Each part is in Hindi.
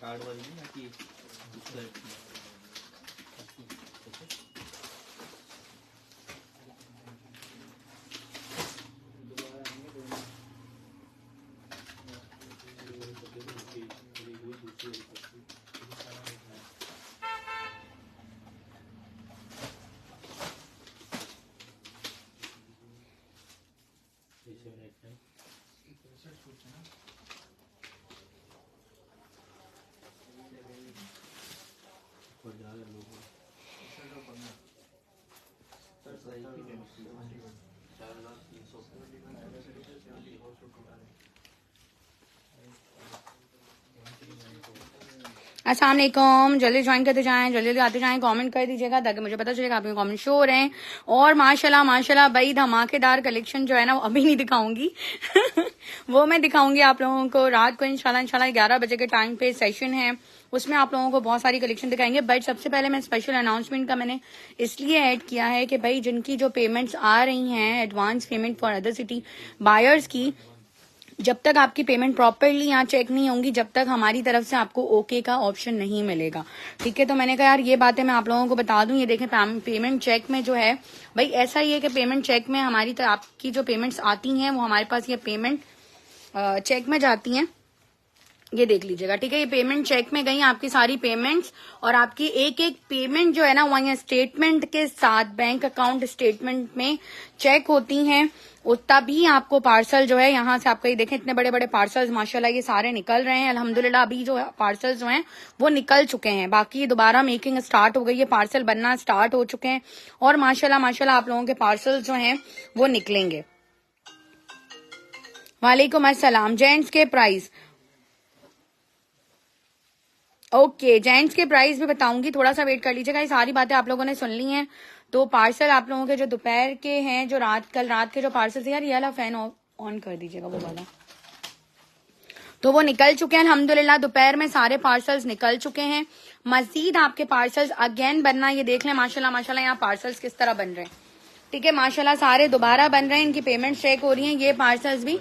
कार्ड वाली ना कि अस्सलाम वालेकुम। जल्दी ज्वाइन करते जाएं, जल्दी जल्दी आते जाएं, कमेंट कर दीजिएगा ताकि मुझे पता चलेगा आपके कमेंट शो हो रहे हैं। और माशाल्लाह माशाल्लाह भाई धमाकेदार कलेक्शन जो है ना वो अभी नहीं दिखाऊंगी वो मैं दिखाऊंगी आप लोगों को रात को इंशाल्लाह 11 बजे के टाइम पे सेशन है, उसमें आप लोगों को बहुत सारी कलेक्शन दिखाएंगे। बट सबसे पहले मैं स्पेशल अनाउंसमेंट का मैंने इसलिए ऐड किया है कि भाई जिनकी जो पेमेंट्स आ रही हैं advance payment for other city buyers की, जब तक आपकी पेमेंट प्रॉपरली यहाँ चेक नहीं होंगी जब तक हमारी तरफ से आपको ओके का ऑप्शन नहीं मिलेगा। ठीक है, तो मैंने कहा यार ये बातें मैं आप लोगों को बता दूं। ये देखें पेमेंट चेक में जो है भाई ऐसा ही है कि पेमेंट चेक में हमारी तरफ आपकी जो पेमेंट्स आती हैं वो हमारे पास ये पेमेंट चेक में जाती हैं। ये देख लीजिएगा, ठीक है, ये पेमेंट चेक में गई आपकी सारी पेमेंट्स और आपकी एक एक पेमेंट जो है ना वही स्टेटमेंट के साथ बैंक अकाउंट स्टेटमेंट में चेक होती हैं। तभी आपको पार्सल जो है यहाँ से आपका ये देखें इतने बड़े बड़े पार्सल्स माशाल्लाह ये सारे निकल रहे हैं अल्हम्दुलिल्लाह। अभी जो पार्सल्स जो हैं वो निकल चुके हैं, बाकी दोबारा मेकिंग स्टार्ट हो गई है, पार्सल बनना स्टार्ट हो चुके हैं और माशाल्लाह माशाल्लाह आप लोगों के पार्सल जो हैं वो निकलेंगे। वालेकुम अस्सलाम। जेंट्स के प्राइस ओके, जेंट्स के प्राइस भी बताऊंगी, थोड़ा सा वेट कर लीजिएगा। ये सारी बातें आप लोगों ने सुन ली हैं। तो पार्सल आप लोगों के जो दोपहर के हैं, जो कल रात के जो पार्सल थे, यार ये वाला फैन ऑन कर दीजिएगा वो वाला, तो वो निकल चुके हैं अल्हम्दुलिल्लाह। दोपहर में सारे पार्सल्स निकल चुके हैं। मजीद आपके पार्सल्स अगेन बनना, ये देख लें माशाल्लाह माशाल्लाह यहाँ पार्सल्स किस तरह बन रहे हैं। ठीक है, माशाल्लाह सारे दोबारा बन रहे हैं, इनकी पेमेंट चेक हो रही है। ये पार्सल्स भी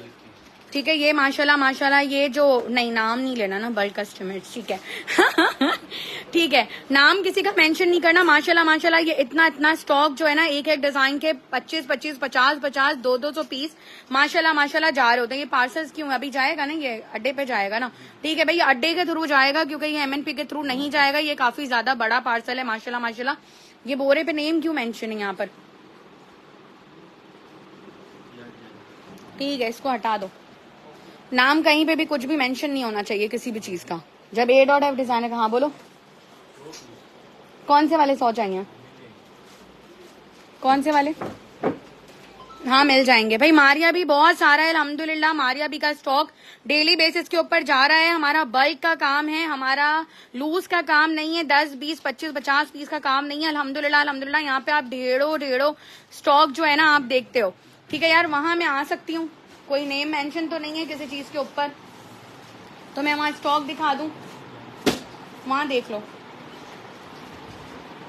ठीक है, ये माशाल्लाह माशाल्लाह ये जो नहीं नाम नहीं लेना ना बल्क कस्टमर्स, ठीक है ठीक है, नाम किसी का मेंशन नहीं करना। माशाल्लाह माशाल्लाह ये इतना इतना स्टॉक जो है ना एक एक डिजाइन के 25-25 50-50 200 पीस माशाल्लाह माशाल्लाह जा रहे होते हैं। ये पार्सल्स क्यों अभी जाएगा ना, ये अड्डे पे जाएगा ना, ठीक है भाई, अड्डे के थ्रू जाएगा क्योंकि ये MNP के थ्रू नहीं जाएगा। ये काफी ज्यादा बड़ा पार्सल है माशाल्लाह माशाल्लाह। ये बोरे पे नेम क्यों मेंशन है यहाँ पर, ठीक है, इसको हटा दो। नाम कहीं पे भी कुछ भी मेंशन नहीं होना चाहिए किसी भी चीज का। जब A.F डिजाइनर का, हाँ बोलो कौन से वाले 100 चाहिए, कौन से वाले, हाँ मिल जाएंगे भाई। मारिया भी बहुत सारा है अल्हम्दुलिल्लाह, मारिया भी का स्टॉक डेली बेसिस के ऊपर जा रहा है। हमारा बल्क का काम है, हमारा लूज का काम नहीं है, 10 20 25 50 पीस का काम नहीं है अल्हम्दुलिल्लाह अल्हम्दुलिल्लाह। यहाँ पे आप ढेरों स्टॉक जो है ना आप देखते हो। ठीक है यार, वहां मैं आ सकती हूँ, कोई नेम मेंशन तो नहीं है किसी चीज के ऊपर, तो मैं वहां स्टॉक दिखा दूं, वहां देख लो।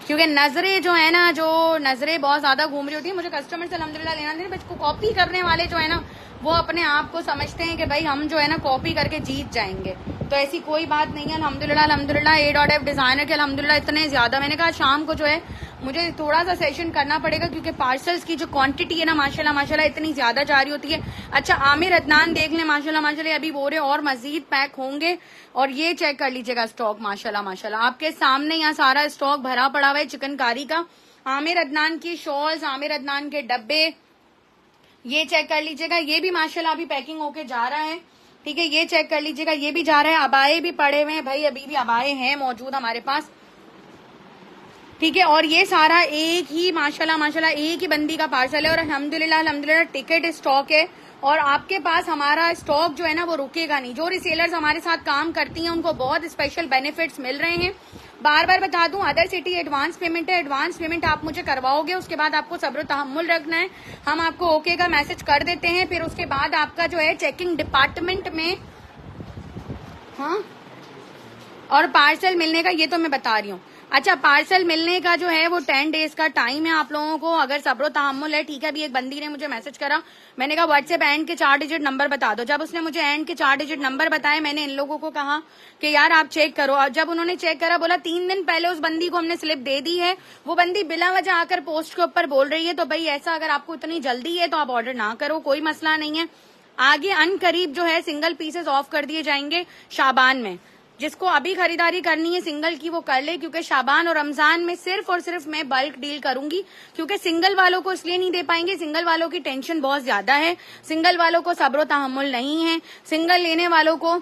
क्योंकि नजरें जो है ना, जो नजरें बहुत ज्यादा घूम रही होती है, मुझे कस्टमर से अल्हम्दुलिल्लाह लेना नहीं, बस को कॉपी करने वाले जो है ना वो अपने आप को समझते हैं कि भाई हम जो है ना कॉपी करके जीत जाएंगे, तो ऐसी कोई बात नहीं है अल्हम्दुलिल्लाह अल्हम्दुलिल्लाह। A.F डिजाइनर के अल्हम्दुलिल्लाह इतने ज्यादा, मैंने कहा शाम को जो है मुझे थोड़ा सा सेशन करना पड़ेगा क्योंकि पार्सल्स की जो क्वांटिटी है ना माशाल्लाह माशाल्लाह इतनी ज्यादा जा रही होती है। अच्छा आमिर अदनान देख लें माशाल्लाह माशाल्लाह, अभी बोरे और मजीद पैक होंगे और ये चेक कर लीजिएगा स्टॉक माशाल्लाह माशाल्लाह आपके सामने यहाँ सारा स्टॉक भरा पड़ा हुआ है चिकनकारी का। आमिर अदनान की शॉल्स, आमिर अदनान के डब्बे, ये चेक कर लीजिएगा, ये भी माशाल्लाह अभी पैकिंग होके जा रहा है। ठीक है, ये चेक कर लीजिएगा, ये भी जा रहा है। अबाए भी पड़े हुए हैं भाई, अभी भी अबाए हैं मौजूद हमारे पास। ठीक है, और ये सारा एक ही माशाल्लाह माशाल्लाह एक ही बंदी का पार्सल है और अल्हम्दुलिल्लाह अल्हम्दुलिल्लाह टिकट स्टॉक है और आपके पास हमारा स्टॉक जो है ना वो रुकेगा नहीं। जो रिसेलर्स हमारे साथ काम करती हैं उनको बहुत स्पेशल बेनिफिट्स मिल रहे हैं। बार बार बता दूं, अदर सिटी एडवांस पेमेंट है, एडवांस पेमेंट आप मुझे करवाओगे, उसके बाद आपको सब्र तहम्मुल रखना है, हम आपको ओके का मैसेज कर देते हैं, फिर उसके बाद आपका जो है चेकिंग डिपार्टमेंट में, हाँ, और पार्सल मिलने का ये तो मैं बता रही हूँ। अच्छा, पार्सल मिलने का जो है वो 10 डेज का टाइम है आप लोगों को, अगर सब्रो तहम्मुल है। ठीक है, अभी एक बंदी ने मुझे मैसेज करा, मैंने कहा व्हाट्सएप एंड के 4 डिजिट नंबर बता दो। जब उसने मुझे एंड के 4 डिजिट नंबर बताए, मैंने इन लोगों को कहा कि यार आप चेक करो। और जब उन्होंने चेक करा, बोला 3 दिन पहले उस बंदी को हमने स्लिप दे दी है, वो बंदी बिला वजह आकर पोस्ट के ऊपर बोल रही है। तो भाई ऐसा अगर आपको इतनी जल्दी है तो आप ऑर्डर ना करो, कोई मसला नहीं है। आगे अनकरीब जो है सिंगल पीसेस ऑफ कर दिए जाएंगे शाबान में। जिसको अभी खरीदारी करनी है सिंगल की वो कर ले, क्योंकि शाबान और रमजान में सिर्फ और सिर्फ मैं बल्क डील करूंगी, क्योंकि सिंगल वालों को इसलिए नहीं दे पाएंगे, सिंगल वालों की टेंशन बहुत ज्यादा है, सिंगल वालों को सब्र तहम्मुल नहीं है, सिंगल लेने वालों को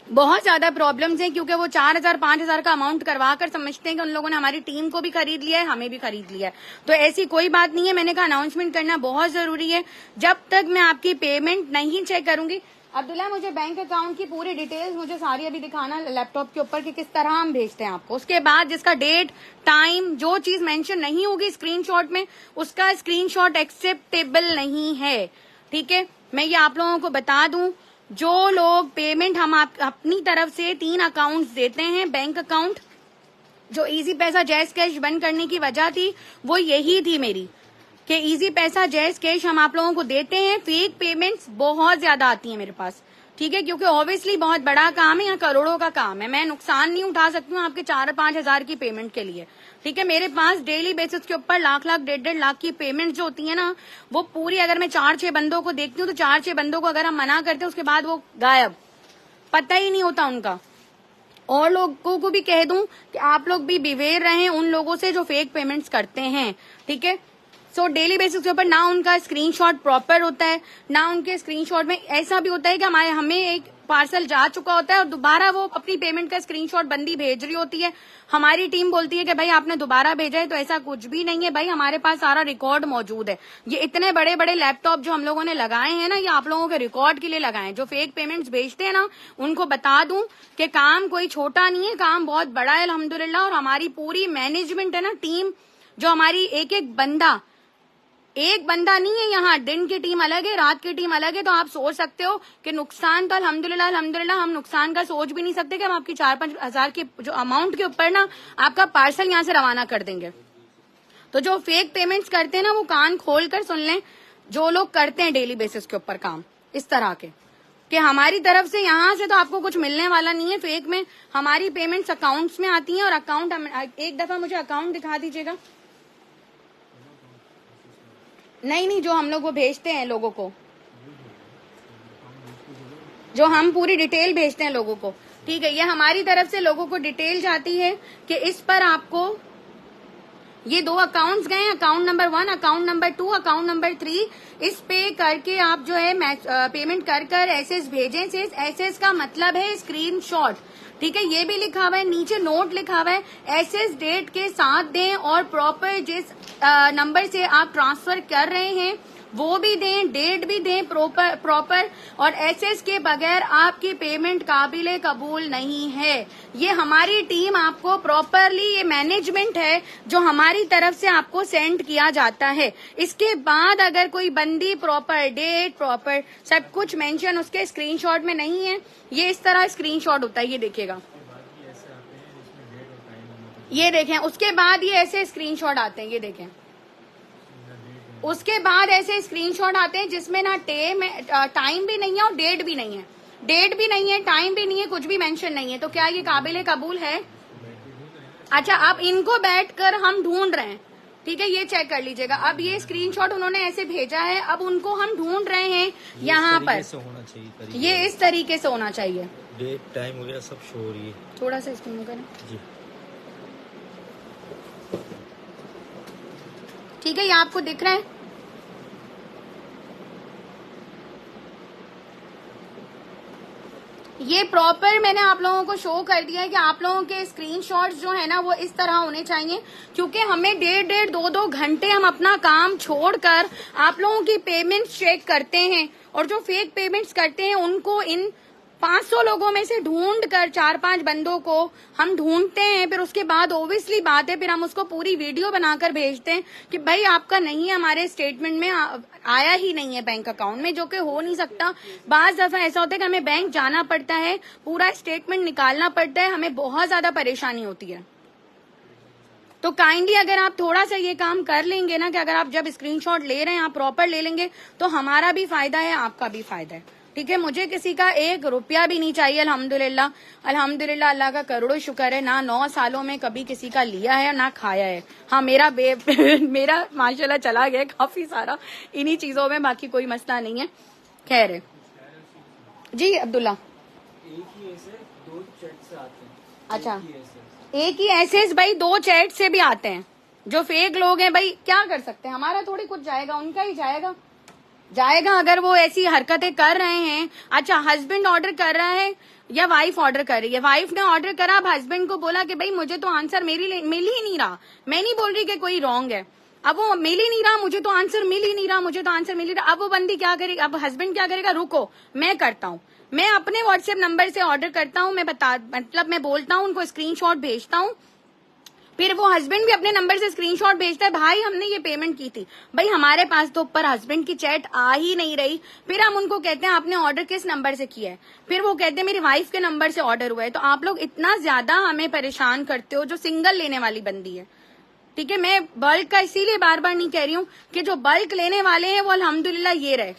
बहुत ज्यादा प्रॉब्लम्स हैं, क्योंकि वो 4000 5000 का अमाउंट करवा कर समझते हैं कि उन लोगों ने हमारी टीम को भी खरीद लिया है, हमें भी खरीद लिया है। तो ऐसी कोई बात नहीं है। मैंने कहा अनाउंसमेंट करना बहुत जरूरी है। जब तक मैं आपकी पेमेंट नहीं चेक करूंगी, अब्दुल्ला मुझे बैंक अकाउंट की पूरी डिटेल्स मुझे सारी अभी दिखाना लैपटॉप के ऊपर कि किस तरह हम भेजते हैं आपको। उसके बाद जिसका डेट टाइम जो चीज मेंशन नहीं होगी स्क्रीनशॉट में, उसका स्क्रीनशॉट एक्सेप्टेबल नहीं है। ठीक है, मैं ये आप लोगों को बता दूं, जो लोग पेमेंट हम अपनी तरफ से 3 अकाउंट्स देते हैं, बैंक अकाउंट जो इजी पैसा जैज कैश बंद करने की वजह थी वो यही थी मेरी, कि इजी पैसा जैज कैश हम आप लोगों को देते हैं। फेक पेमेंट्स बहुत ज्यादा आती हैं मेरे पास, ठीक है, क्योंकि ऑब्वियसली बहुत बड़ा काम है या करोड़ों का काम है, मैं नुकसान नहीं उठा सकती हूँ आपके 4-5 हजार की पेमेंट के लिए। ठीक है, मेरे पास डेली बेसिस के ऊपर लाख 1.5 लाख की पेमेंट जो होती है ना, वो पूरी अगर मैं 4-6 बंदों को देखती हूँ तो 4-6 बंदों को अगर हम मना करते हैं उसके बाद वो गायब, पता ही नहीं होता उनका। और लोगों को भी कह दूं कि आप लोग भी बिवेयर रहें उन लोगों से जो फेक पेमेंट्स करते हैं। ठीक है, सो डेली बेसिस के ऊपर ना उनका स्क्रीनशॉट प्रॉपर होता है, ना उनके स्क्रीनशॉट में ऐसा भी होता है कि हमें एक पार्सल जा चुका होता है और दोबारा वो अपनी पेमेंट का स्क्रीनशॉट बंदी भेज रही होती है। हमारी टीम बोलती है कि भाई आपने दोबारा भेजा है, तो ऐसा कुछ भी नहीं है भाई, हमारे पास सारा रिकॉर्ड मौजूद है। ये इतने बड़े बड़े लैपटॉप जो हम लोगों ने लगाए हैं ना, ये आप लोगों के रिकॉर्ड के लिए लगाए हैं। जो फेक पेमेंट्स भेजते हैं ना, उनको बता दूं कि काम कोई छोटा नहीं है, काम बहुत बड़ा है अल्हम्दुलिल्लाह। और हमारी पूरी मैनेजमेंट है ना, टीम जो हमारी एक बंदा नहीं है यहाँ, दिन की टीम अलग है, रात की टीम अलग है। तो आप सोच सकते हो कि नुकसान तो अल्हम्दुलिल्लाह हम नुकसान का सोच भी नहीं सकते कि हम आपकी 4-5 हजार के जो अमाउंट के ऊपर ना आपका पार्सल यहाँ से रवाना कर देंगे। तो जो फेक पेमेंट्स करते हैं ना, वो कान खोल कर सुन लें, जो लोग करते हैं डेली बेसिस के ऊपर काम इस तरह के, कि हमारी तरफ से यहाँ से तो आपको कुछ मिलने वाला नहीं है। फेक में हमारी पेमेंट्स अकाउंट्स में आती हैं, और अकाउंट एक दफा मुझे अकाउंट दिखा दीजिएगा। नहीं, जो हम लोग वो भेजते हैं लोगों को, जो हम पूरी डिटेल भेजते हैं लोगों को। ठीक है, ये हमारी तरफ से लोगों को डिटेल जाती है कि इस पर आपको ये 2 अकाउंट्स गए, account number 1, account number 2, account number 3, इस पे करके आप जो है पेमेंट कर एसएस भेजें। एसएस का मतलब है स्क्रीनशॉट। ठीक है, ये भी लिखा हुआ है, नीचे नोट लिखा हुआ है, एसएस डेट के साथ दें और प्रॉपर जिस नंबर से आप ट्रांसफर कर रहे हैं वो भी दें, डेट भी दें प्रॉपर। और एसएस के बगैर आपकी पेमेंट काबिले कबूल नहीं है। ये हमारी टीम आपको प्रॉपरली, ये मैनेजमेंट है जो हमारी तरफ से आपको सेंड किया जाता है। इसके बाद अगर कोई बंदी प्रॉपर डेट प्रॉपर सब कुछ मेंशन उसके स्क्रीनशॉट में नहीं है, ये इस तरह स्क्रीनशॉट होता है, ये देखिएगा, ये देखें, उसके बाद ये ऐसे स्क्रीनशॉट आते हैं, ये देखें, उसके बाद ऐसे स्क्रीनशॉट आते हैं जिसमें ना टाइम भी नहीं है और डेट भी नहीं है, टाइम भी नहीं है, कुछ भी मेंशन नहीं है। तो क्या ये काबिले कबूल है? अच्छा, अब इनको बैठकर हम ढूंढ रहे हैं। ठीक है, ये चेक कर लीजिएगा। अब ये स्क्रीनशॉट उन्होंने ऐसे भेजा है, अब उनको हम ढूंढ रहे हैं यहाँ पर, ये इस तरीके से होना चाहिए, डेट टाइम वगैरह सब शो हो रही है। थोड़ा सा इसको करें जी। ठीक है, ये आपको दिख रहा है। ये प्रॉपर मैंने आप लोगों को शो कर दिया है कि आप लोगों के स्क्रीनशॉट्स जो है ना वो इस तरह होने चाहिए, क्योंकि हमें 1.5-2 घंटे हम अपना काम छोड़कर आप लोगों की पेमेंट्स चेक करते हैं, और जो फेक पेमेंट्स करते हैं उनको इन 500 लोगों में से ढूंढ कर 4-5 बंदों को हम ढूंढते हैं। फिर उसके बाद ओब्वियसली बात है, फिर हम उसको पूरी वीडियो बनाकर भेजते हैं कि भाई आपका नहीं है, हमारे स्टेटमेंट में आया ही नहीं है बैंक अकाउंट में, जो कि हो नहीं सकता। बाज दफा ऐसा होता है कि हमें बैंक जाना पड़ता है, पूरा स्टेटमेंट निकालना पड़ता है, हमें बहुत ज्यादा परेशानी होती है। तो काइंडली अगर आप थोड़ा सा ये काम कर लेंगे ना कि अगर आप जब स्क्रीनशॉट ले रहे हैं आप प्रॉपर ले लेंगे तो हमारा भी फायदा है, आपका भी फायदा है। ठीक है, मुझे किसी का 1 रुपया भी नहीं चाहिए। अल्हम्दुलिल्लाह, अल्हम्दुलिल्लाह, अल्लाह का करोड़ों शुक्र है, ना 9 सालों में कभी किसी का लिया है ना खाया है। हाँ, मेरा मेरा माशाल्लाह चला गया काफी सारा इन्हीं चीजों में, बाकी कोई मसला नहीं है। खैर है जी अब्दुल्ला। एक ही ऐसे 2 चैट से आते हैं। अच्छा, एक ही ऐसे। एक ही ऐसे भाई 2 चैट से भी आते हैं। जो फेक लोग हैं भाई क्या कर सकते हैं, हमारा थोड़ी कुछ जाएगा, उनका ही जाएगा अगर वो ऐसी हरकतें कर रहे हैं। अच्छा, हस्बैंड ऑर्डर कर रहा है या वाइफ ऑर्डर कर रही है, वाइफ ने ऑर्डर करा, अब हस्बैंड को बोला कि भाई मुझे तो आंसर मिल ही नहीं रहा। मैं नहीं बोल रही कि कोई रॉन्ग है, अब वो मिल ही नहीं रहा, मुझे तो आंसर मिल ही नहीं रहा। अब वो बंदी क्या करेगी, अब हस्बैंड क्या करेगा, रुको मैं करता हूँ, मैं अपने व्हाट्सएप नंबर से ऑर्डर करता हूँ, मैं बोलता हूँ उनको, स्क्रीनशॉट भेजता हूँ, फिर वो हस्बैंड भी अपने नंबर से स्क्रीनशॉट भेजता है, भाई हमने ये पेमेंट की थी। भाई हमारे पास तो ऊपर हस्बैंड की चैट आ ही नहीं रही, फिर हम उनको कहते हैं आपने ऑर्डर किस नंबर से किया है, फिर वो कहते हैं मेरी वाइफ के नंबर से ऑर्डर हुआ है। तो आप लोग इतना ज्यादा हमें परेशान करते हो जो सिंगल लेने वाली बंदी है। ठीक है, मैं बल्क का इसीलिए बार बार नहीं कह रही हूँ कि जो बल्क लेने वाले हैं वो अल्हम्दुलिल्लाह ये रहे,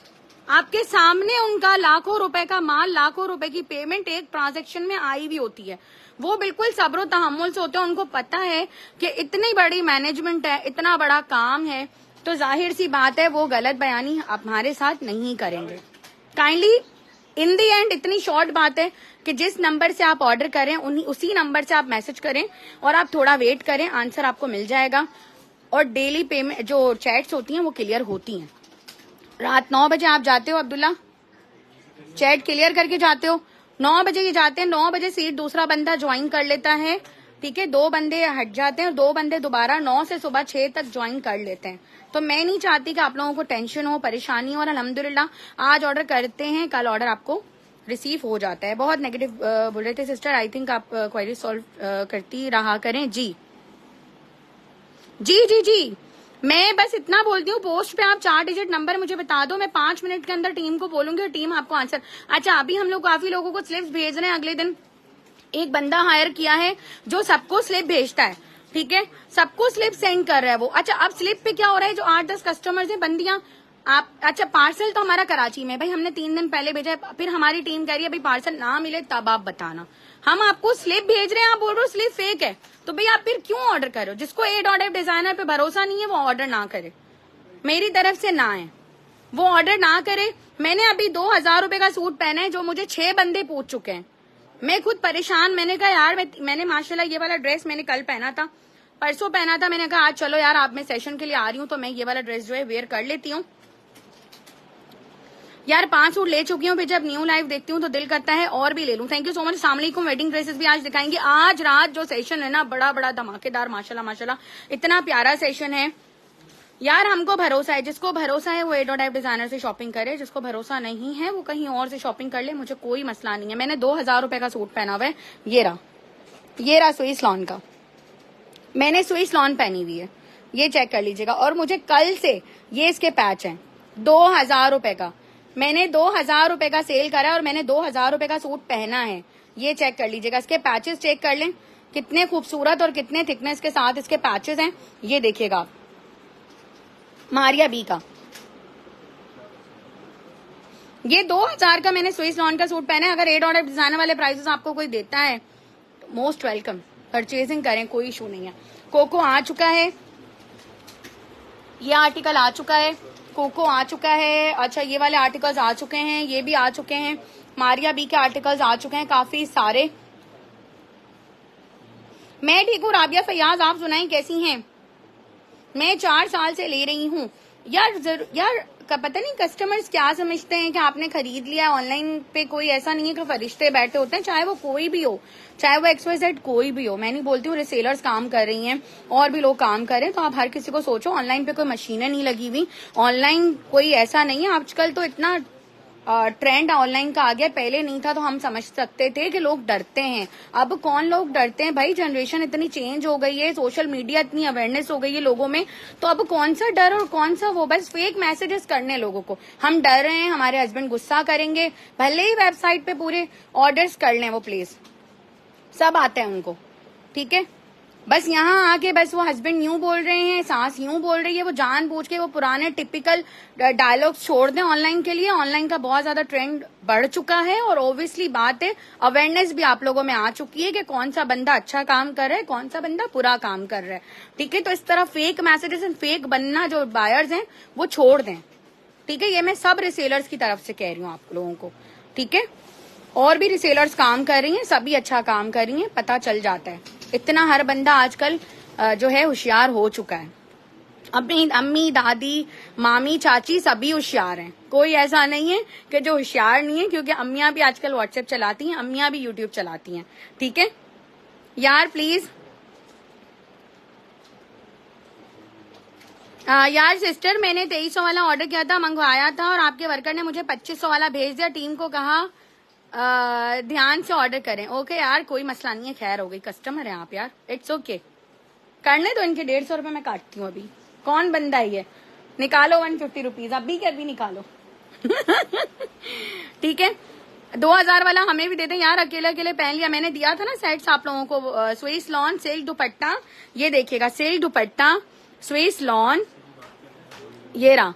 आपके सामने उनका लाखों रुपए का माल, लाखों रुपए की पेमेंट एक ट्रांजैक्शन में आई भी होती है। वो बिल्कुल सब्र तहम्मुल से होते हैं, उनको पता है कि इतनी बड़ी मैनेजमेंट है, इतना बड़ा काम है, तो जाहिर सी बात है वो गलत बयानी हमारे साथ नहीं करेंगे। काइंडली इन दी एंड इतनी शॉर्ट बात है कि जिस नंबर से आप ऑर्डर करें उसी नंबर से आप मैसेज करें और आप थोड़ा वेट करें, आंसर आपको मिल जाएगा। और डेली पेमेंट जो चैट्स होती हैं वो क्लियर होती हैं। रात 9 बजे आप जाते हो अब्दुल्ला, चैट क्लियर करके जाते हो, 9 बजे ये जाते हैं, 9 बजे सीट दूसरा बंदा ज्वाइन कर लेता है। ठीक है, 2 बंदे हट जाते हैं और 2 बंदे दोबारा 9 से सुबह 6 तक ज्वाइन कर लेते हैं। तो मैं नहीं चाहती कि आप लोगों को टेंशन हो, परेशानी हो, और अल्हम्दुलिल्लाह आज ऑर्डर करते हैं, कल ऑर्डर आपको रिसीव हो जाता है। बहुत नेगेटिव बोल रहे थे सिस्टर, आई थिंक आप क्वेरी सॉल्व करती रहा करें। जी जी जी जी, मैं बस इतना बोलती हूँ, पोस्ट पे आप 4 डिजिट नंबर मुझे बता दो, मैं 5 मिनट के अंदर टीम को बोलूंगी और टीम आपको आंसर। अच्छा, अभी हम लोग काफी लोगों को स्लिप्स भेज रहे हैं, अगले दिन एक बंदा हायर किया है जो सबको स्लिप भेजता है। ठीक है, सबको स्लिप सेंड कर रहा है वो। अच्छा, अब स्लिप पे क्या हो रहा है, जो 8-10 कस्टमर्स है, बंदियां आप, अच्छा पार्सल तो हमारा कराची में, भाई हमने 3 दिन पहले भेजा है, फिर हमारी टीम कह रही है भाई पार्सल ना मिले तब आप बताना। हम आपको स्लिप भेज रहे हैं, आप बोल रहे हो स्लिप फेक है, तो भाई आप फिर क्यों ऑर्डर कर रहे हो? जिसको A.F डिजाइनर पे भरोसा नहीं है वो ऑर्डर ना करे, मेरी तरफ से ना है, वो ऑर्डर ना करे। मैंने अभी 2000 रुपए का सूट पहना है जो मुझे 6 बंदे पूछ चुके हैं, मैं खुद परेशान। मैंने कहा यार मैंने माशाल्लाह ये वाला ड्रेस मैंने कल पहना था, परसों पहना था, मैंने कहा आज चलो यार आप मैं सेशन के लिए आ रही हूँ तो मैं ये वाला ड्रेस जो है वेयर कर लेती हूँ। यार 5 सूट ले चुकी हूँ, फिर जब न्यू लाइफ देखती हूँ तो दिल करता है और भी ले लूं। Thank you so much. अस्सलाम वालेकुम। वेडिंग ड्रेसेस भी आज दिखाएंगे। आज रात जो सेशन है ना, बड़ा बड़ा धमाकेदार, माशाल्लाह माशाल्लाह, इतना प्यारा सेशन है यार। हमको भरोसा है, जिसको भरोसा है वो A.F डिजाइनर से शॉपिंग करे, जिसको भरोसा नहीं है वो कहीं और से शॉपिंग कर ले, मुझे कोई मसला नहीं है। मैंने 2000 रुपए का सूट पहना हुआ है, ये रहा स्विस लॉन का, मैंने स्विस लॉन पहनी हुई है, ये चेक कर लीजिएगा। और मुझे कल से ये इसके पैच है 2000 रुपए का, मैंने 2000 रुपए का सेल करा और मैंने 2000 रुपए का सूट पहना है, ये चेक कर लीजिएगा। इसके पैचेस चेक कर लें कितने खूबसूरत और कितने थिकनेस के साथ इसके पैचेस हैं, ये देखिएगा आप। मारिया बी का ये 2000 का मैंने स्विस लॉन का सूट पहना है। अगर A.F डिजाइनर वाले प्राइसेस आपको कोई देता है मोस्ट वेलकम, परचेजिंग करें, कोई इशू नहीं है। कोको आ चुका है, ये आर्टिकल आ चुका है, कोको आ चुका है। अच्छा, ये वाले आर्टिकल्स आ चुके हैं, ये भी आ चुके हैं, मारिया बी के आर्टिकल्स आ चुके हैं काफी सारे। मैं ठीक हूँ राबिया फैयाज, आप सुनाई कैसी हैं? मैं 4 साल से ले रही हूँ यार पता नहीं कस्टमर्स क्या समझते हैं कि आपने खरीद लिया ऑनलाइन पे। कोई ऐसा नहीं है कि फरिश्ते बैठे होते हैं, चाहे वो कोई भी हो, चाहे वो XYZ कोई भी हो। मैं नहीं बोलती हूँ, रिसेलर्स काम कर रही हैं और भी लोग काम कर रहे हैं, तो आप हर किसी को सोचो ऑनलाइन पे कोई मशीनें नहीं लगी हुई, ऑनलाइन कोई ऐसा नहीं है। आजकल तो इतना ट्रेंड ऑनलाइन का आ गया, पहले नहीं था तो हम समझ सकते थे कि लोग डरते हैं, अब कौन लोग डरते हैं भाई। जनरेशन इतनी चेंज हो गई है, सोशल मीडिया इतनी अवेयरनेस हो गई है लोगों में, तो अब कौन सा डर और कौन सा वो, बस फेक मैसेजेस करने लोगों को। हम डर रहे हैं, हमारे हस्बैंड गुस्सा करेंगे, भले ही वेबसाइट पे पूरे ऑर्डर्स कर लें वो प्लेस, सब आते हैं उनको। ठीक है, बस यहाँ आके बस वो हस्बैंड यूं बोल रहे हैं, सास यूं बोल रही है, वो जानबूझ के वो पुराने टिपिकल डायलॉग्स छोड़ दें ऑनलाइन के लिए। ऑनलाइन का बहुत ज्यादा ट्रेंड बढ़ चुका है और ओब्वियसली बात है, अवेयरनेस भी आप लोगों में आ चुकी है कि कौन सा बंदा अच्छा काम कर रहा है, कौन सा बंदा बुरा काम कर रहा है। ठीक है, तो इस तरह फेक मैसेजेस एंड फेक बनना जो बायर्स हैं वो छोड़ दें। ठीक है, ये मैं सब रिसेलर्स की तरफ से कह रही हूँ आप लोगों को। ठीक है, और भी रिसेलर्स काम कर रही हैं, सभी अच्छा काम कर रही हैं, पता चल जाता है। इतना हर बंदा आजकल जो है होशियार हो चुका है। अपनी अम्मी, दादी, मामी, चाची सभी होशियार हैं, कोई ऐसा नहीं है कि जो होशियार नहीं है, क्योंकि अम्मियां भी आजकल व्हाट्सएप चलाती हैं, अम्मियां भी यूट्यूब चलाती हैं। ठीक है यार, प्लीज यार सिस्टर, मैंने 2300 वाला ऑर्डर किया था, मंगवाया था और आपके वर्कर ने मुझे 2500 वाला भेज दिया। टीम को कहा ध्यान से ऑर्डर करें। ओके यार, कोई मसला नहीं है, खैर हो गई, कस्टमर है आप यार, इट्स ओके। करने दो इनके 150 रुपए मैं काटती हूँ। अभी कौन बंदा है ये, निकालो 150 रुपीज अभी के अभी निकालो। ठीक है, 2000 वाला हमें भी देते यार, अकेले अकेले पहन लिया। मैंने दिया था ना सेट्स आप लोगों को, स्विस लॉन सिल्क दुपट्टा, ये देखिएगा सिल्क दुपट्टा, स्विस लॉन, ये रहा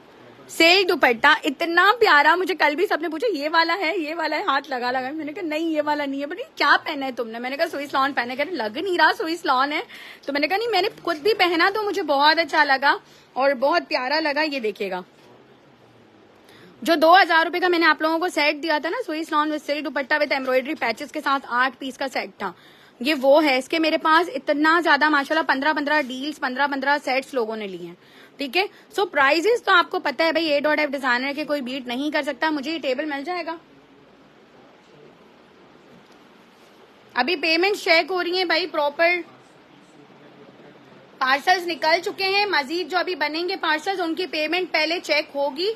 सिल्क दुपट्टा, इतना प्यारा। मुझे कल भी सबने पूछा ये वाला है, ये वाला है, हाथ लगा लगा, मैंने कहा नहीं ये वाला नहीं है। बट क्या पहना है तुमने, मैंने कहा स्विस लॉन पहने, कह रहे लग नहीं रहा स्विस लॉन है। तो मैंने कहा नहीं, मैंने खुद भी पहना तो मुझे बहुत अच्छा लगा और बहुत प्यारा लगा। ये देखिएगा, जो 2000 रुपए का मैंने आप लोगों को सेट दिया था ना, Swiss lawn with silk dupatta with embroidery patches के साथ 8 पीस का सेट था, ये वो है। इसके मेरे पास इतना ज्यादा माशाल्लाह 15-15 डील्स, 15-15 सेट्स लोगों ने लिए हैं। ठीक है, सो प्राइजेस तो आपको पता है भाई, A.F डिजाइनर के कोई बीट नहीं कर सकता। मुझे ये टेबल मिल जाएगा। अभी पेमेंट चेक हो रही है भाई, प्रॉपर पार्सल्स निकल चुके हैं, मजीद जो अभी बनेंगे पार्सल्स उनकी पेमेंट पहले चेक होगी,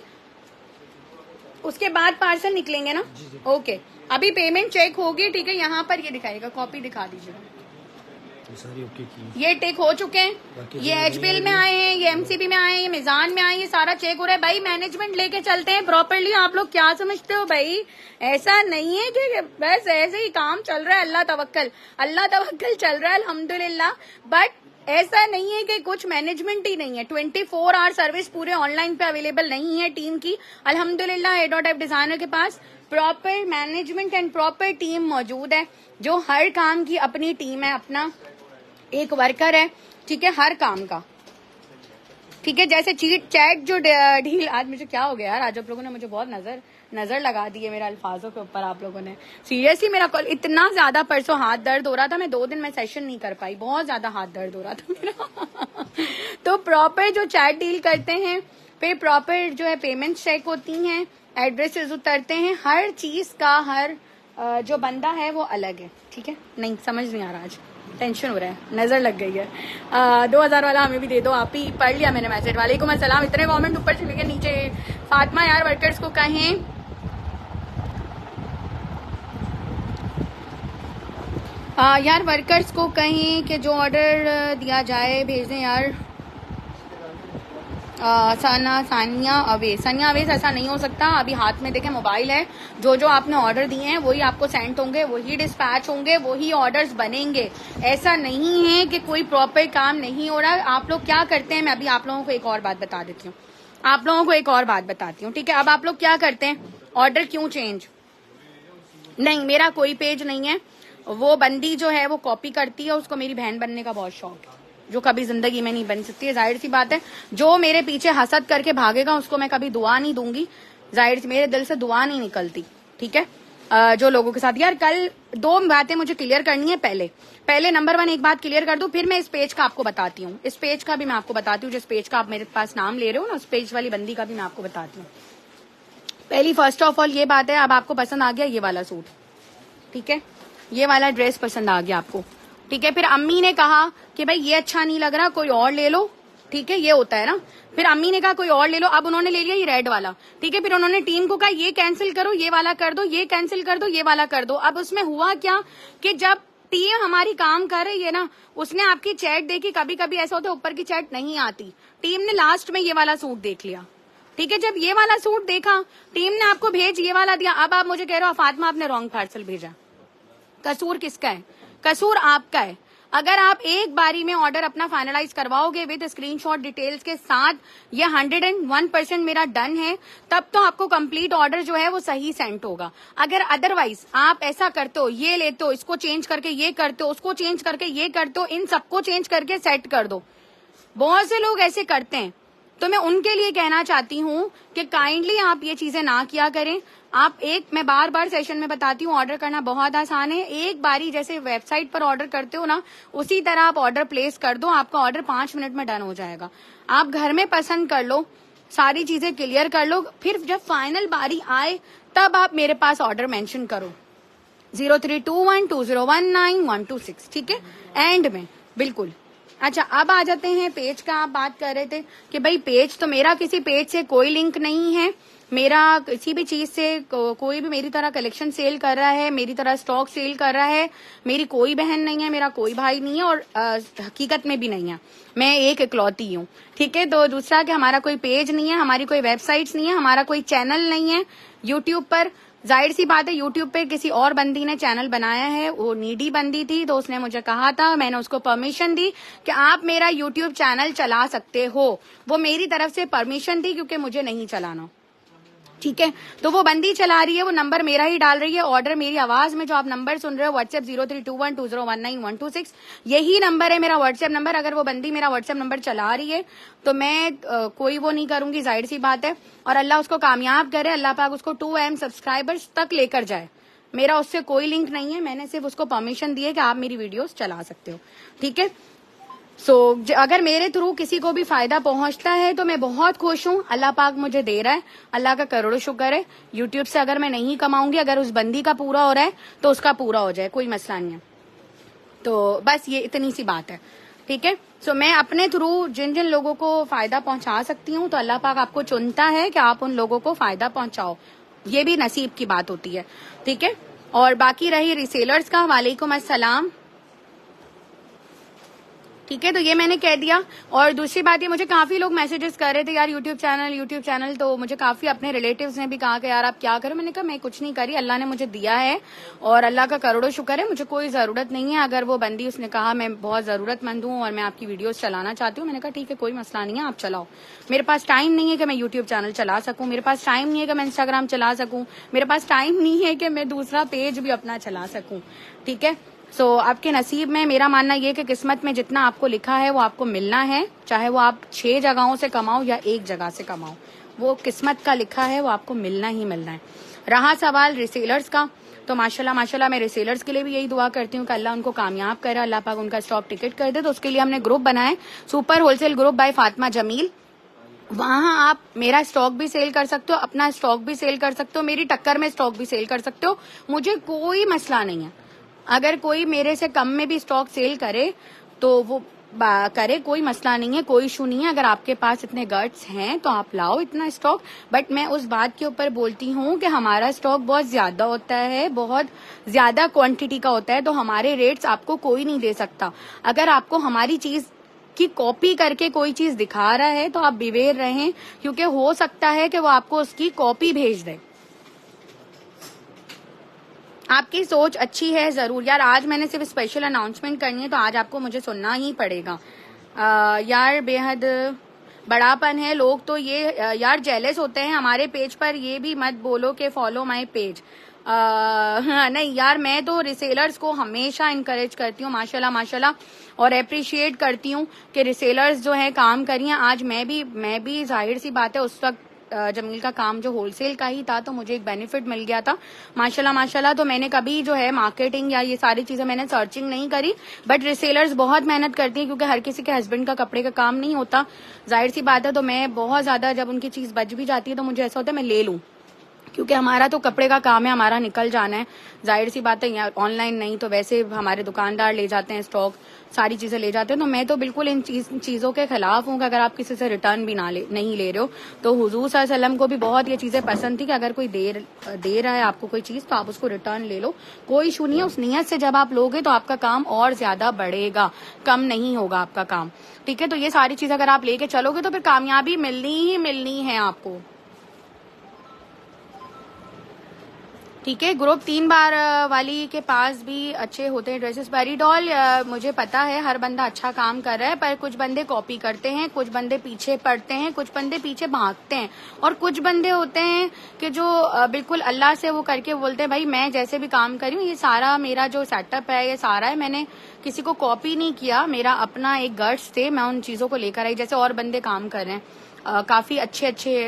उसके बाद पार्सल निकलेंगे ना। ओके, अभी पेमेंट चेक होगी। ठीक है, यहाँ पर ये दिखाएगा, कॉपी दिखा दीजिएगा। ये टेक हो चुके हैं, ये HBL में आए हैं, ये MCB में आए हैं, ये मिजान में आए हैं, ये सारा चेक हो रहा है भाई। मैनेजमेंट लेके चलते हैं प्रॉपरली। आप लोग क्या समझते हो भाई, ऐसा नहीं है कि बस ऐसे ही काम चल रहा है, अल्लाह तवक्कल चल रहा है अल्हम्दुलिल्लाह। बट ऐसा नहीं है कि कुछ मैनेजमेंट ही नहीं है। 24 आवर सर्विस पूरे ऑनलाइन पे अवेलेबल नहीं है टीम की। अल्हम्दुलिल्लाह A.F डिजाइनर के पास proper management and proper team मौजूद है, जो हर काम की अपनी टीम है, अपना एक वर्कर है। ठीक है, हर काम का। ठीक है, जैसे चैट जो डील, आज मुझे क्या हो गया यार, आज आप लोगों ने मुझे बहुत नजर लगा दी है मेरे अल्फाजों के ऊपर। आप लोगों ने सीरियसली, मेरा कल इतना ज्यादा परसों हाथ दर्द हो रहा था, मैं 2 दिन में सेशन नहीं कर पाई, बहुत ज्यादा हाथ दर्द हो रहा था मेरा। तो प्रॉपर जो चैट डील करते हैं, फिर प्रॉपर जो है पेमेंट चेक होती हैं, एड्रेसेस उतरते हैं, हर चीज का हर जो बंदा है वो अलग है। ठीक है, नहीं समझ नहीं आ रहा, आज टेंशन हो रहा है, नजर लग गई है। 2000 वाला हमें भी दे दो, आप ही पढ़ लिया मैंने मैसेज। वालेकुम अस्सलाम, इतने कमेंट ऊपर चले गए नीचे। फातिमा यार वर्कर्स को कहें यार वर्कर्स को कहें कि जो ऑर्डर दिया जाए भेज दें यार। सानिया अवेज ऐसा नहीं हो सकता। अभी हाथ में देखें मोबाइल है, जो जो आपने ऑर्डर दिए हैं वही आपको सेंड होंगे, वही डिस्पैच होंगे, वही ऑर्डर्स बनेंगे। ऐसा नहीं है कि कोई प्रॉपर काम नहीं हो रहा। आप लोग क्या करते हैं, मैं अभी आप लोगों को एक और बात बता देती हूँ, आप लोगों को एक और बात बताती हूँ। ठीक है, अब आप लोग क्या करते हैं, ऑर्डर क्यों चेंज नहीं, मेरा कोई पेज नहीं है। वो बंदी जो है वो कॉपी करती है, उसको मेरी बहन बनने का बहुत शौक है, जो कभी जिंदगी में नहीं बन सकती है। जाहिर सी बात है, जो मेरे पीछे हसद करके भागेगा उसको मैं कभी दुआ नहीं दूंगी। जाहिर सी मेरे दिल से दुआ नहीं निकलती। ठीक है, जो लोगों के साथ यार, कल 2 बातें मुझे क्लियर करनी है। पहले नंबर 1 एक बात क्लियर कर दूं, फिर मैं इस पेज का आपको बताती हूँ। इस पेज का भी मैं आपको बताती हूँ, जिस पेज का आप मेरे पास नाम ले रहे हो ना, उस पेज वाली बंदी का भी मैं आपको बताती हूँ। पहली फर्स्ट ऑफ ऑल ये बात है, अब आपको पसंद आ गया ये वाला सूट, ठीक है, ये वाला ड्रेस पसंद आ गया आपको, ठीक है। फिर अम्मी ने कहा कि भाई ये अच्छा नहीं लग रहा, कोई और ले लो, ठीक है, ये होता है ना। फिर अम्मी ने कहा कोई और ले लो, अब उन्होंने ले लिया ये रेड वाला, ठीक है। फिर उन्होंने टीम को कहा ये कैंसिल करो, ये वाला कर दो, ये कैंसिल कर दो, ये वाला कर दो। अब उसमें हुआ क्या कि जब टीम हमारी काम कर रही है ना, उसने आपकी चैट देखी, कभी कभी ऐसा होता है ऊपर की चैट नहीं आती, टीम ने लास्ट में ये वाला सूट देख लिया, ठीक है। जब ये वाला सूट देखा, टीम ने आपको भेज ये वाला दिया। अब आप मुझे कह रहे हो फातिमा आपने रॉन्ग पार्सल भेजा, कसूर किसका है? कसूर आपका है। अगर आप एक बारी में ऑर्डर अपना फाइनलाइज करवाओगे विद स्क्रीनशॉट डिटेल्स के साथ, ये 101% मेरा डन है, तब तो आपको कंप्लीट ऑर्डर जो है वो सही सेंड होगा। अगर अदरवाइज आप ऐसा करते हो, ये लेते हो, इसको चेंज करके ये करते हो, उसको चेंज करके ये करते हो, इन सबको चेंज करके सेट कर दो, बहुत से लोग ऐसे करते हैं। तो मैं उनके लिए कहना चाहती हूँ कि काइंडली आप ये चीजें ना किया करें। आप मैं बार बार सेशन में बताती हूँ, ऑर्डर करना बहुत आसान है। एक बारी जैसे वेबसाइट पर ऑर्डर करते हो ना, उसी तरह आप ऑर्डर प्लेस कर दो, आपका ऑर्डर 5 मिनट में डन हो जाएगा। आप घर में पसंद कर लो, सारी चीजें क्लियर कर लो, फिर जब फाइनल बारी आए तब आप मेरे पास ऑर्डर मेंशन करो 03212019-126, ठीक है, एंड में बिल्कुल। अच्छा, अब आ जाते हैं पेज का। आप बात कर रहे थे कि भाई पेज, तो मेरा किसी पेज से कोई लिंक नहीं है, मेरा किसी भी चीज से कोई भी मेरी तरह कलेक्शन सेल कर रहा है, मेरी तरह स्टॉक सेल कर रहा है, मेरी कोई बहन नहीं है, मेरा कोई भाई नहीं है, और हकीकत में भी नहीं है, मैं एक इकलौती हूँ, ठीक है। तो दूसरा कि हमारा कोई पेज नहीं है, हमारी कोई वेबसाइट्स नहीं है, हमारा कोई चैनल नहीं है यूट्यूब पर। जाहिर सी बात है, यूट्यूब पे किसी और बंदी ने चैनल बनाया है, वो नीडी बंदी थी, तो उसने मुझे कहा था, मैंने उसको परमिशन दी कि आप मेरा यूट्यूब चैनल चला सकते हो। वो मेरी तरफ से परमिशन थी, क्योंकि मुझे नहीं चलाना, ठीक है। तो वो बंदी चला रही है, वो नंबर मेरा ही डाल रही है, ऑर्डर मेरी आवाज में जो आप नंबर सुन रहे हो व्हाट्सएप 03212019-126, यही नंबर है मेरा व्हाट्सएप नंबर। अगर वो बंदी मेरा व्हाट्सएप नंबर चला रही है तो मैं कोई वो नहीं करूंगी, जाहिर सी बात है। और अल्लाह उसको कामयाब करे, अल्लाह पाक उसको 2M सब्सक्राइबर्स तक लेकर जाए। मेरा उससे कोई लिंक नहीं है, मैंने सिर्फ उसको परमिशन दी है कि आप मेरी वीडियोस चला सकते हो, ठीक है। अगर मेरे थ्रू किसी को भी फायदा पहुंचता है तो मैं बहुत खुश हूँ, अल्लाह पाक मुझे दे रहा है, अल्लाह का करोड़ों शुक्र है। यूट्यूब से अगर मैं नहीं कमाऊंगी, अगर उस बंदी का पूरा हो रहा है तो उसका पूरा हो जाए, कोई मसला नहीं है। तो बस ये इतनी सी बात है, ठीक है। मैं अपने थ्रू जिन जिन लोगों को फायदा पहुंचा सकती हूँ, तो अल्लाह पाक आपको चुनता है कि आप उन लोगों को फायदा पहुंचाओ, ये भी नसीब की बात होती है, ठीक है। और बाकी रही रिसेलर्स का, वालेकुम अस्सलाम, ठीक है। तो ये मैंने कह दिया। और दूसरी बात, ये मुझे काफी लोग मैसेजेस कर रहे थे, यार यूट्यूब चैनल, तो मुझे काफी अपने रिलेटिव्स ने भी कहा कि यार आप क्या करो। मैंने कहा मैं कुछ नहीं करी, अल्लाह ने मुझे दिया है और अल्लाह का करोड़ों शुक्र है, मुझे कोई जरूरत नहीं है। अगर वो बंदी उसने कहा मैं बहुत जरूरतमंद हूँ और मैं आपकी वीडियोस चलाना चाहती हूँ, मैंने कहा ठीक है, कोई मसला नहीं है, आप चलाओ। मेरे पास टाइम नहीं है कि मैं यूट्यूब चैनल चला सकूं, मेरे पास टाइम नहीं है कि मैं इंस्टाग्राम चला सकूं, मेरे पास टाइम नहीं है कि मैं दूसरा पेज भी अपना चला सकूं, ठीक है। आपके नसीब में, मेरा मानना ये कि किस्मत में जितना आपको लिखा है वो आपको मिलना है, चाहे वो आप 6 जगहों से कमाओ या 1 जगह से कमाओ, वो किस्मत का लिखा है, वो आपको मिलना ही मिलना है। रहा सवाल रिसेलर्स का, तो माशाल्लाह मैं रिसेलर्स के लिए भी यही दुआ करती हूँ कि अल्लाह उनको कामयाब करे, अल्लाह पाक उनका स्टॉक टिकट कर दे। तो उसके लिए हमने ग्रुप बनाए, super wholesale group by Fatima Jameel. वहां आप मेरा स्टॉक भी सेल कर सकते हो, अपना स्टॉक भी सेल कर सकते हो, मेरी टक्कर में स्टॉक भी सेल कर सकते हो, मुझे कोई मसला नहीं है। अगर कोई मेरे से कम में भी स्टॉक सेल करे तो वो करे, कोई मसला नहीं है, कोई इशू नहीं है। अगर आपके पास इतने गट्स हैं तो आप लाओ इतना स्टॉक। बट मैं उस बात के ऊपर बोलती हूँ कि हमारा स्टॉक बहुत ज्यादा होता है, बहुत ज्यादा क्वांटिटी का होता है, तो हमारे रेट्स आपको कोई नहीं दे सकता। अगर आपको हमारी चीज की कॉपी करके कोई चीज दिखा रहा है तो आप बिवेर रहें, क्योंकि हो सकता है कि वो आपको उसकी कॉपी भेज दे। आपकी सोच अच्छी है जरूर यार। आज मैंने सिर्फ स्पेशल अनाउंसमेंट करनी है, तो आज आपको मुझे सुनना ही पड़ेगा। यार बेहद बड़ापन है, लोग तो ये यार जेलस होते हैं हमारे पेज पर, ये भी मत बोलो कि फॉलो माय पेज। नहीं यार, मैं तो रिसेलर्स को हमेशा इनकरेज करती हूँ माशाल्लाह, और अप्रिशिएट करती हूँ कि रिसेलर्स जो है काम करिए। आज मैं भी जाहिर सी बात है, उस वक्त जमील का काम जो होलसेल का ही था, तो मुझे एक बेनिफिट मिल गया था माशाल्लाह। तो मैंने कभी जो है मार्केटिंग या ये सारी चीजें मैंने सर्चिंग नहीं करी। बट रिसेलर्स बहुत मेहनत करती हैं, क्योंकि हर किसी के हस्बैंड का कपड़े का काम नहीं होता, जाहिर सी बात है। तो मैं बहुत ज्यादा, जब उनकी चीज बच भी जाती है तो मुझे ऐसा होता है मैं ले लूं, क्योंकि हमारा तो कपड़े का काम है, हमारा निकल जाना है, जाहिर सी बात है। ऑनलाइन नहीं तो वैसे हमारे दुकानदार ले जाते हैं स्टॉक, सारी चीजें ले जाते हैं। तो मैं तो बिल्कुल इन चीजों के खिलाफ हूँ कि अगर आप किसी से रिटर्न भी नहीं ले रहे हो। तो हुजूर सल्लल्लाहु अलैहि वसल्लम को भी बहुत ये चीजें पसंद थी कि अगर कोई दे रहा है आपको कोई चीज, तो आप उसको रिटर्न ले लो, कोई इशू नहीं है। उस नियत से जब आप लोगे तो आपका काम और ज्यादा बढ़ेगा, कम नहीं होगा आपका काम, ठीक है। तो ये सारी चीज अगर आप लेके चलोगे तो फिर कामयाबी मिलनी ही मिलनी है आपको। ठीक है। ग्रुप 3 बार वाली के पास भी अच्छे होते हैं ड्रेसेस। परी डॉल, मुझे पता है हर बंदा अच्छा काम कर रहा है, पर कुछ बंदे कॉपी करते हैं, कुछ बंदे पीछे पड़ते हैं, कुछ बंदे पीछे भागते हैं, और कुछ बंदे होते हैं कि जो बिल्कुल अल्लाह से वो करके बोलते हैं भाई मैं जैसे भी काम कर रही हूँ, ये सारा मेरा जो सेटअप है ये सारा है, मैंने किसी को कॉपी नहीं किया, मेरा अपना एक गट्स थे, मैं उन चीजों को लेकर आई। जैसे और बंदे काम कर रहे हैं, काफी अच्छे अच्छे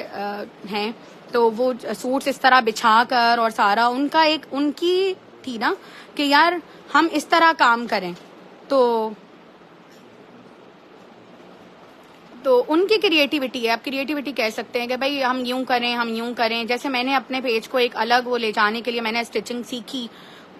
हैं, तो वो सूट्स इस तरह बिछा कर और सारा उनका एक उनकी थी ना कि यार हम इस तरह काम करें, तो उनकी क्रिएटिविटी है। आप क्रिएटिविटी कह सकते हैं कि भाई हम यूं करें, हम यूं करें। जैसे मैंने अपने पेज को एक अलग वो ले जाने के लिए मैंने स्टिचिंग सीखी,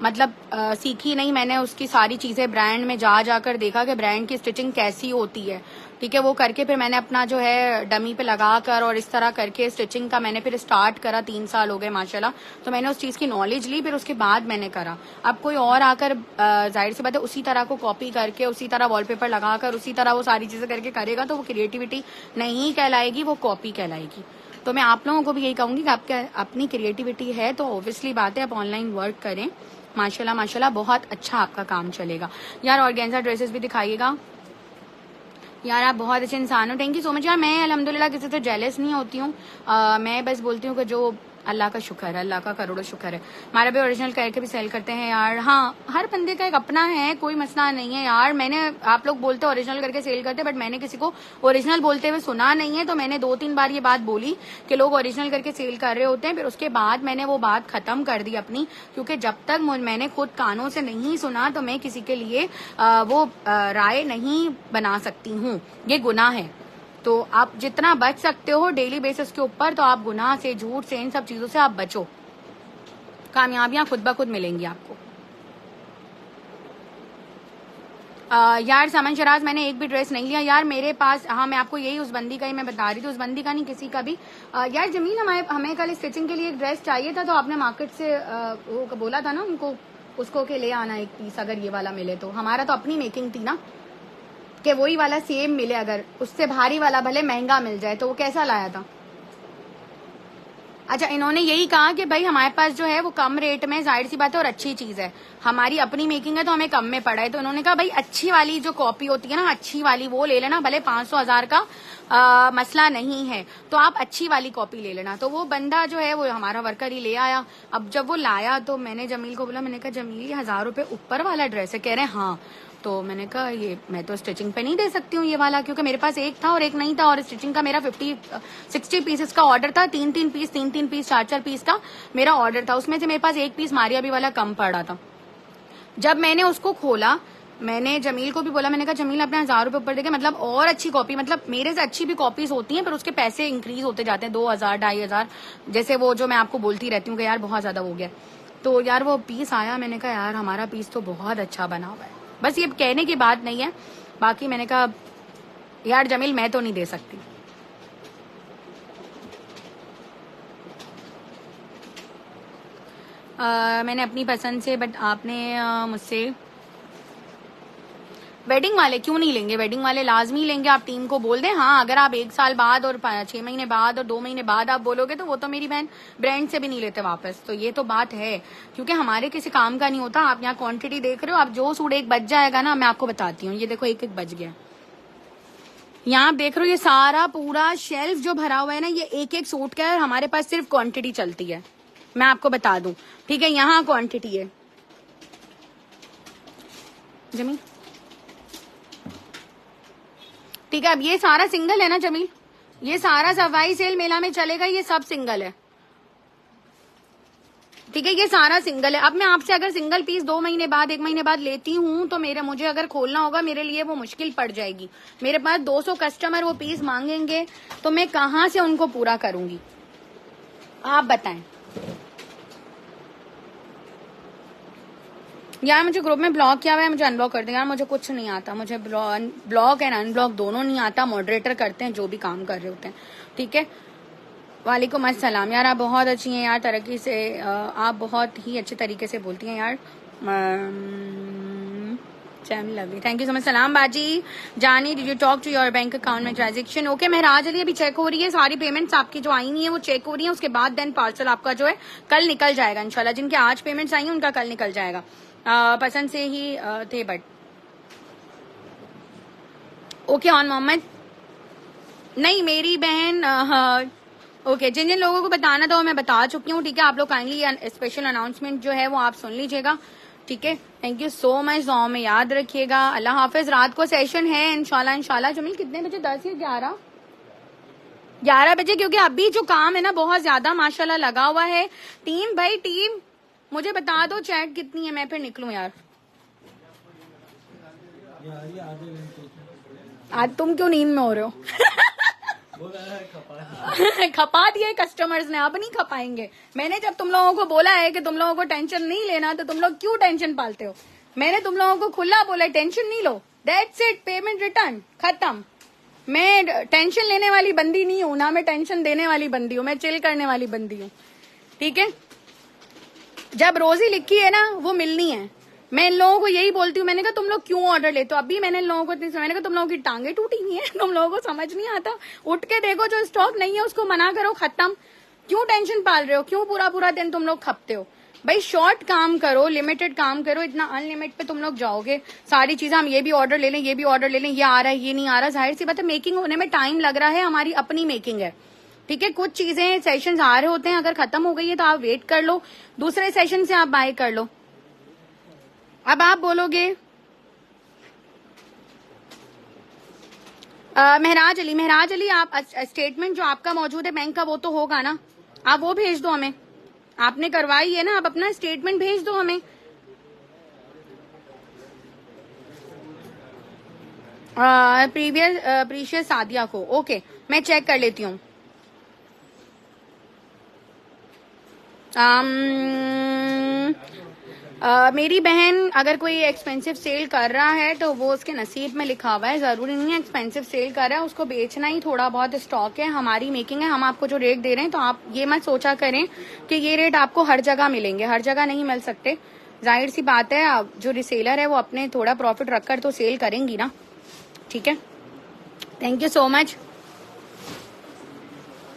मतलब सीखी नहीं, मैंने उसकी सारी चीजें ब्रांड में जाकर देखा कि ब्रांड की स्टिचिंग कैसी होती है, ठीक है। वो करके फिर मैंने अपना जो है डमी पे लगा कर और इस तरह करके स्टिचिंग का मैंने फिर स्टार्ट करा। 3 साल हो गए माशाल्लाह, तो मैंने उस चीज की नॉलेज ली, फिर उसके बाद मैंने करा। अब कोई और आकर जाहिर सी बात है उसी तरह को कॉपी करके उसी तरह वॉलपेपर लगाकर उसी तरह वो सारी चीजें करके करेगा, तो वो क्रिएटिविटी नहीं कहलाएगी, वो कॉपी कहलाएगी। तो मैं आप लोगों को भी यही कहूंगी कि आपके अपनी क्रिएटिविटी है तो ऑब्वियसली बात है आप ऑनलाइन वर्क करें। माशाल्लाह माशाल्लाह बहुत अच्छा आपका काम चलेगा। यार ऑर्गेन्जा ड्रेसेस भी दिखाइएगा। यार आप बहुत अच्छे इंसान हो, थैंक यू सो मच। यार मैं अल्हम्दुलिल्लाह किसी से जेलस नहीं होती हूँ, मैं बस बोलती हूँ कि जो अल्लाह का शुक्र है, अल्लाह का करोड़ों शुक्र है। हमारा भी ओरिजिनल करके भी सेल करते हैं यार। हाँ, हर बंदे का एक अपना है, कोई मसला नहीं है यार। मैंने आप लोग बोलते ओरिजिनल करके सेल करते, बट मैंने किसी को ओरिजिनल बोलते हुए सुना नहीं है, तो मैंने 2-3 बार ये बात बोली कि लोग ओरिजिनल करके सेल कर रहे होते हैं, फिर उसके बाद मैंने वो बात खत्म कर दी अपनी, क्योंकि जब तक मैंने खुद कानों से नहीं सुना तो मैं किसी के लिए वो राय नहीं बना सकती हूँ, ये गुनाह है। तो आप जितना बच सकते हो डेली बेसिस के ऊपर, तो आप गुनाह से, झूठ से, इन सब चीजों से आप बचो, कामयाबियां खुद ब खुद मिलेंगी आपको। यार समन शराज, मैंने एक भी ड्रेस नहीं लिया यार मेरे पास। हाँ, मैं आपको यही उस बंदी का ही मैं बता रही थी, उस बंदी का नहीं, किसी का भी। यार जमील, हमें कल स्टिचिंग के लिए एक ड्रेस चाहिए था, तो आपने मार्केट से वो बोला था ना उनको, उसको के ले आना एक पीस, अगर ये वाला मिले तो। हमारा तो अपनी मेकिंग थी ना कि वही वाला सेम मिले, अगर उससे भारी वाला भले महंगा मिल जाए। तो वो कैसा लाया था? अच्छा, इन्होंने यही कहा कि भाई हमारे पास जो है वो कम रेट में, जाहिर सी बात है, और अच्छी चीज है, हमारी अपनी मेकिंग है तो हमें कम में पड़ा है। तो इन्होंने कहा भाई अच्छी वाली जो कॉपी होती है ना, अच्छी वाली वो ले लेना, भले 500-1000 का मसला नहीं है, तो आप अच्छी वाली कॉपी ले लेना। तो वो बंदा जो है वो हमारा वर्कर ही ले आया। अब जब वो लाया तो मैंने जमील को बोला, मैंने कहा जमील 1000 रुपए ऊपर वाला ड्रेस है? कह रहे हैं हाँ। तो मैंने कहा ये मैं तो स्टिचिंग पे नहीं दे सकती हूँ ये वाला, क्योंकि मेरे पास एक था और एक नहीं था, और स्टिचिंग का मेरा 50-60 पीसेस का ऑर्डर था, 3-3 पीस 4-4 पीस का मेरा ऑर्डर था, उसमें से मेरे पास एक पीस मारिया भी वाला कम पड़ा था। जब मैंने उसको खोला, मैंने जमील को भी बोला, मैंने कहा जमील अपने 1000 रुपए ऊपर देके, मतलब और अच्छी कॉपी, मतलब मेरे से अच्छी भी कॉपीज होती हैं, पर उसके पैसे इंक्रीज होते जाते हैं, 2000-2500, जैसे वो जो मैं आपको बोलती रहती हूँ कि यार बहुत ज्यादा हो गया। तो यार वो पीस आया, मैंने कहा यार हमारा पीस तो बहुत अच्छा बना हुआ है, बस ये कहने की बात नहीं है। बाकी मैंने कहा यार जमील मैं तो नहीं दे सकती। मैंने अपनी पसंद से, बट आपने मुझसे वेडिंग वाले क्यों नहीं लेंगे? वेडिंग वाले लाजमी लेंगे, आप टीम को बोल दें। हाँ, अगर आप 1 साल बाद और 6 महीने बाद और 2 महीने बाद आप बोलोगे तो वो तो मेरी बहन ब्रांड से भी नहीं लेते वापस। तो ये तो बात है, क्योंकि हमारे किसी काम का नहीं होता। आप यहाँ क्वांटिटी देख रहे हो, आप जो सूट एक बच जाएगा ना, मैं आपको बताती हूँ, ये देखो एक बच गया। यहाँ आप देख रहे हो ये सारा पूरा शेल्फ जो भरा हुआ है ना, ये एक सूट का है, हमारे पास सिर्फ क्वांटिटी चलती है, मैं आपको बता दूं, ठीक है। यहाँ क्वांटिटी है जमील, ठीक है। अब ये सारा सिंगल है ना जमील, ये सारा सफाई सेल मेला में चलेगा, ये सब सिंगल है, ठीक है, ये सारा सिंगल है। अब मैं आपसे अगर सिंगल पीस 2 महीने बाद 1 महीने बाद लेती हूँ तो मुझे अगर खोलना होगा, मेरे लिए वो मुश्किल पड़ जाएगी। मेरे पास 200 कस्टमर वो पीस मांगेंगे तो मैं कहाँ से उनको पूरा करूंगी, आप बताएं। यार मुझे ग्रुप में ब्लॉक किया हुआ है, मुझे अनब्लॉक कर दें यार, मुझे कुछ नहीं आता, मुझे ब्लॉक एंड अनब्लॉक दोनों नहीं आता। मॉडरेटर करते हैं जो भी काम कर रहे होते हैं, ठीक है। वालेकुम अस्सलाम। यार आप बहुत अच्छी हैं यार, तरक्की से आप बहुत ही अच्छे तरीके से बोलती हैं यार। चैम लवी, थैंक यू सो मच। सलाम बाजी जानी, did you talk to your bank account में ट्रांजेक्शन? ओके महराज अली, अभी चेक हो रही है, सारी पेमेंट्स आपकी जो आई नहीं है वो चेक हो रही है, उसके बाद देन पार्सल आपका जो है कल निकल जाएगा इंशाल्लाह। जिनके आज पेमेंट्स आई हैं उनका कल निकल जाएगा। पसंद से ही थे बट ओके। ऑन मोहम्मद नहीं, मेरी बहन ओके। जिन जिन लोगों को बताना था वो मैं बता चुकी हूँ, ठीक है। आप लोग काइंडली स्पेशल अनाउंसमेंट जो है वो आप सुन लीजिएगा, ठीक है। Thank you so much. दुआ में याद रखिएगा। अल्लाह हाफिज। रात को सेशन है इंशाल्लाह। जमील कितने बजे? 10 या 11 बजे, क्योंकि अभी जो काम है ना बहुत ज्यादा माशाल्लाह लगा हुआ है। टीम भाई टीम मुझे बता दो चैट कितनी है, मैं फिर निकलूं यार। आज तुम क्यों नींद में हो रहे हो? खपा दिए कस्टमर्स ने, अब नहीं खपाएंगे। मैंने जब तुम लोगों को बोला है कि तुम लोगों को टेंशन नहीं लेना, तो तुम लोग क्यों टेंशन पालते हो? मैंने तुम लोगों को खुला बोला टेंशन नहीं लो, दैट्स इट, पेमेंट रिटर्न, खत्म। मैं टेंशन लेने वाली बंदी नहीं हूं, ना मैं टेंशन देने वाली बंदी हूँ, मैं चिल करने वाली बंदी हूँ, ठीक है। जब रोजी लिखी है ना वो मिलनी है। मैं इन लोगों को यही बोलती हूँ, मैंने कहा तुम लोग क्यों ऑर्डर लेते हो? अभी मैंने इन लोगों को मैंने कहा तुम लोगों की टांगे टूटी हुई है, तुम लोगों को समझ नहीं आता। उठ के देखो, जो स्टॉक नहीं है उसको मना करो, खत्म। क्यों टेंशन पाल रहे हो? क्यों पूरा दिन तुम लोग खपते हो? भाई शॉर्ट काम करो, लिमिटेड काम करो। इतना अनलिमिटेड पे तुम लोग जाओगे, सारी चीजें हम ये भी ऑर्डर ले लें, ये भी ऑर्डर ले लें, ये आ रहा है, ये नहीं आ रहा। जाहिर सी बात है मेकिंग होने में टाइम लग रहा है, हमारी अपनी मेकिंग है, ठीक है। कुछ चीजें सेशंस आ रहे होते हैं, अगर खत्म हो गई है तो आप वेट कर लो, दूसरे सेशन से आप बाय कर लो। अब आप बोलोगे महराज अली आप स्टेटमेंट जो आपका मौजूद है बैंक का वो तो होगा ना, आप वो भेज दो हमें। आपने करवाई है ना, आप अपना स्टेटमेंट भेज दो हमें। प्रीशियस सादिया को, ओके मैं चेक कर लेती हूँ। मेरी बहन अगर कोई एक्सपेंसिव सेल कर रहा है तो वो उसके नसीब में लिखा हुआ है, जरूरी नहीं है एक्सपेंसिव सेल कर रहा है उसको बेचना ही। थोड़ा बहुत स्टॉक है, हमारी मेकिंग है, हम आपको जो रेट दे रहे हैं तो आप ये मत सोचा करें कि ये रेट आपको हर जगह मिलेंगे, हर जगह नहीं मिल सकते। जाहिर सी बात है जो रिसेलर है वो अपने थोड़ा प्रॉफिट रखकर तो सेल करेंगी ना, ठीक है। Thank you so much.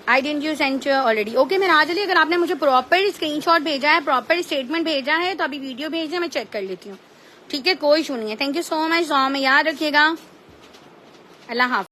I didn't you send already, okay. महराज अली अगर आपने मुझे प्रॉपर स्क्रीनशॉट भेजा है, प्रॉपर स्टेटमेंट भेजा है तो अभी वीडियो भेजना, मैं चेक कर लेती हूँ, ठीक है। कोई इशू नहीं है। Thank you so much. दुआ में याद रखिएगा। अल्लाह हाफ़िज़।